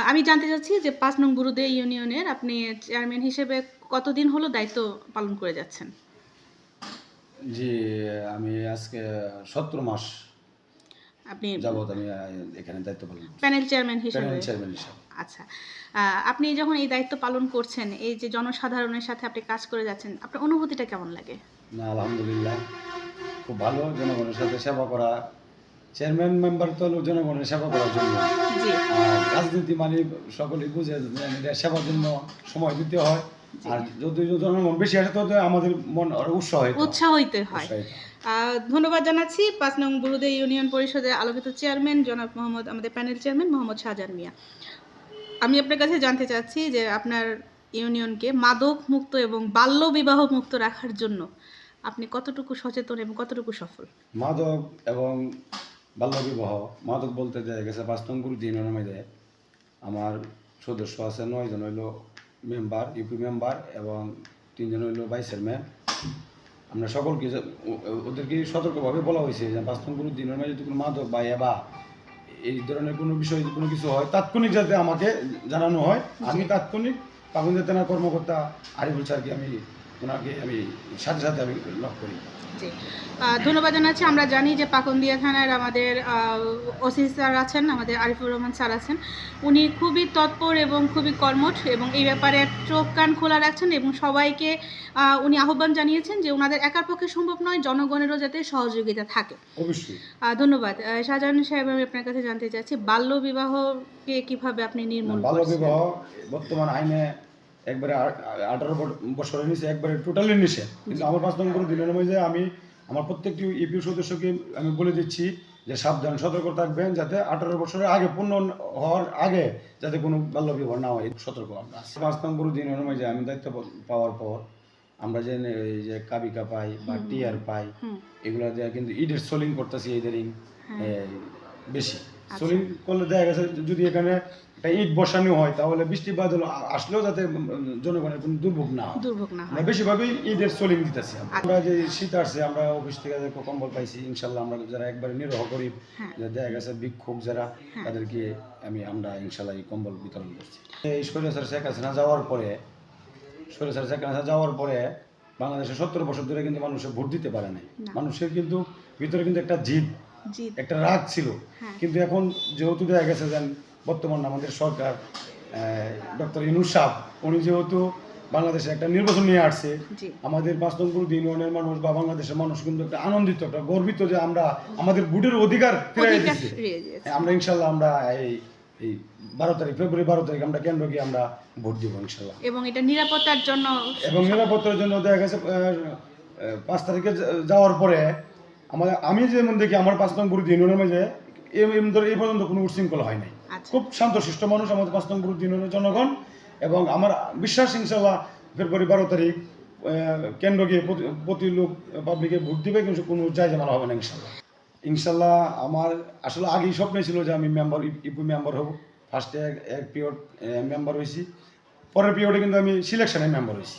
আমি জানতে চাচ্ছি যে ৫ নং বুরুদে ইউনিয়নের আপনি চেয়ারম্যান হিসেবে কতদিন হলো দায়িত্ব পালন করে যাচ্ছেন? জি, আমি আজকে ১৭ মাস আপনি যাবৎ আমি এখানে দায়িত্ব পালন করছি। প্যানেল চেয়ারম্যান হিসেবে। প্যানেল চেয়ারম্যান হিসাবে। আচ্ছা। আপনি যখন এই দায়িত্ব পালন করছেন, এই যে জনসাধারণের সাথে আপনি কাজ করে যাচ্ছেন, আপনার অনুভূতিটা কেমন লাগে? না, আলহামদুলিল্লাহ খুব ভালো। জনগণের সাথে সেবা করা। চেয়ারম্যান মেম্বার তো হলো জনগণের সেবা করার জন্য। জি, আর রাজনীতি মানে সকলেই বুঝে যে এটা সেবার জন্য সময় দিতে হয়। জি। আর যদি জনগণ বেশি আসে তো আমাদের মন আরো উৎসাহিত হয়। উৎসাহিত হয়। উৎসাহিত হয়। ধন্যবাদ জানাচ্ছি ৫ নং বুরুদে ইউনিয়ন পরিষদের আলোকিত চেয়ারম্যান জনাব মোহাম্মদ আমাদের প্যানেল চেয়ারম্যান মোহাম্মদ শাহজাহান মিয়া। আমি আপনার কাছে জানতে চাচ্ছি যে আপনার ইউনিয়নকে মাদক মুক্ত এবং বাল্য বিবাহ মুক্ত রাখার জন্য আপনি কতটুকু সচেতন এবং কতটুকু সফল? মাদক এবং বাল্যবিবাহ, মাদক বলতে দেখা গেছে ৫ নং বুরুদ ইউনিয়নের মধ্যে আমার সদস্য আছে ৯ জন হইল মেম্বার, ইউপি মেম্বার এবং ৩ জন হইল ভাইস চেয়ারম্যান। আমরা সকলকে ওদেরকে সতর্কভাবে বলা হয়েছে যে ৫ নং বুরুদ ইউনিয়নের মধ্যে যদি কোনো মাদক বা এই ধরনের কোনো বিষয় কোনো কিছু হয় তাৎক্ষণিক যাতে আমাকে জানানো হয়। আমি তাৎক্ষণিক পাকুন্দিয়া থানার কর্মকর্তা আরিফুল স্যারকে আমি ওনাকে আমি সাথে সাথে আমি লক করি। জি, ধন্যবাদ জানাচ্ছি। আমরা জানি যে পাকুন্দিয়া থানার আমাদের ওসি স্যার আছেন, আমাদের আরিফুর রহমান স্যার আছেন। উনি খুবই তৎপর এবং খুবই কর্মঠ এবং এই ব্যাপারে চোখ কান খোলা রাখছেন এবং সবাইকে উনি আহ্বান জানিয়েছেন যে ওনাদের একার পক্ষে সম্ভব নয়, জনগণেরও যাতে সহযোগিতা থাকে। অবশ্যই। ধন্যবাদ। শাহজাহান সাহেব, আমি আপনার কাছে জানতে চাচ্ছি বাল্য বিবাহকে কিভাবে আপনি নির্মূল করছেন? বাল্যবিবাহ বর্তমান আইনে একবারে ১৮ বছরের নিচে একবারে টোটালি নিষেধ। কিন্তু আমার ৫ নং বুরুদ ইউনিয়নের মধ্যে আমি আমার প্রত্যেকটি ইউপিও সদস্যকে আমি বলে দিচ্ছি যে সাবধান সতর্ক থাকবেন যাতে ১৮ বছরের আগে পূর্ণ হওয়ার আগে যাতে কোনো বাল্যবিবাহ না হয়, সতর্ক আমরা আছি। ৫ নং বুরুদ ইউনিয়নের মধ্যে আমি দায়িত্ব পাওয়ার পর আমরা যে এই যে কাবিকা পাই বা টিআর পাই এগুলো দিয়ে কিন্তু ইটের সোলিং করতেছি ইদারিং বেশি। সোলিং করলে দেখা গেছে যদি এখানে একটা ইট বসানো হয় তাহলে বৃষ্টি বাদল আসলেও যাতে জনগণের কোনো দুর্ভোগ না হয়। আমরা বেশিরভাগই ঈদের সোলিং দিতেছি। আমরা যে শীত আসছে আমরা অফিস থেকে যে কম্বল পাইছি ইনশাল্লাহ আমরা যারা একবারে নিরহ গরিব দেখা গেছে ভিক্ষুক যারা তাদেরকে আমরা ইনশাল্লাহ এই কম্বল বিতরণ করছি। এই স্বৈরাচার শেখ হাসিনা যাওয়ার পরে বাংলাদেশে ৭০ বছর ধরে কিন্তু মানুষের ভোট দিতে পারে নাই। মানুষের কিন্তু ভিতরে কিন্তু একটা জিদ একটা রাগ ছিল। কিন্তু এখন যেহেতু দেখা গেছে যে বর্তমান আমাদের সরকার ডক্টর ইউনূস সাহেব উনি যেহেতু বাংলাদেশে একটা নির্বাচন নিয়ে আসছে, আমাদের ৫ নং বুরুদ ইউনিয়নের মানুষ বা বাংলাদেশের মানুষ কিন্তু একটা আনন্দিত একটা গর্বিত যে আমরা আমাদের ভোটের অধিকার ফিরিয়ে দিচ্ছি। আমরা ইনশাল্লাহ আমরা এই ১২ তারিখ ফেব্রুয়ারি ১২ তারিখ আমরা কেন্দ্র গিয়ে আমরা ভোট দিব ইনশাল্লাহ। এবং এটা নিরাপত্তার জন্য দেখা গেছে ৫ তারিখে যাওয়ার পরে আমি যেমন দেখি আমার ৫ নং বুরুদ ইউনিয়নের মাঝে এই পর্যন্ত কোনো উচ্ছৃঙ্খলা হয় নাই। খুব শান্তশিষ্ট মানুষ আমাদের ৫ নং বুরুদ ইউনিয়নের জনগণ এবং আমার বিশ্বাস ইনশাল্লাহ ফেব্রুয়ারি ১২ তারিখ কেন্দ্র গিয়ে প্রতি লোক পাবলিকে ভোট দিবে কিন্তু কোনো জায়জামালা হবে না ইনশাল্লাহ। আমার আসলে আগেই স্বপ্ন ছিল যে আমি ইউপি মেম্বার হব। ফার্স্টে এক পিরিয়ড মেম্বার হয়েছি, পরের পিরিয়ডে কিন্তু আমি সিলেকশনে মেম্বার হয়েছি।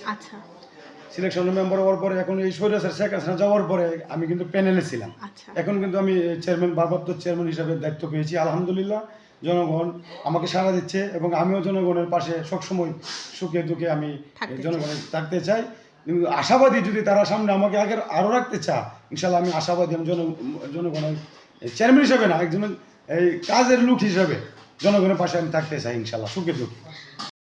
সিলেকশনের মেম্বার হওয়ার পরে এখন এই স্বৈরাচার শেখ হাসিনা যাওয়ার পরে আমি কিন্তু প্যানেলে ছিলাম। এখন কিন্তু আমি চেয়ারম্যান ভারপ্রাপ্ত চেয়ারম্যান হিসাবে দায়িত্ব পেয়েছি। আলহামদুলিল্লাহ জনগণ আমাকে সাড়া দিচ্ছে এবং আমিও জনগণের পাশে সবসময় সুখে দুঃখে আমি জনগণের থাকতে চাই। কিন্তু আশাবাদী যদি তারা সামনে আমাকে আগে আরও রাখতে চায় ইনশাল্লাহ আমি আশাবাদী। আমি জনগণের চেয়ারম্যান হিসাবে না, একজন এই কাজের লোক হিসাবে জনগণের পাশে আমি থাকতে চাই ইনশাল্লাহ সুখে দুঃখে।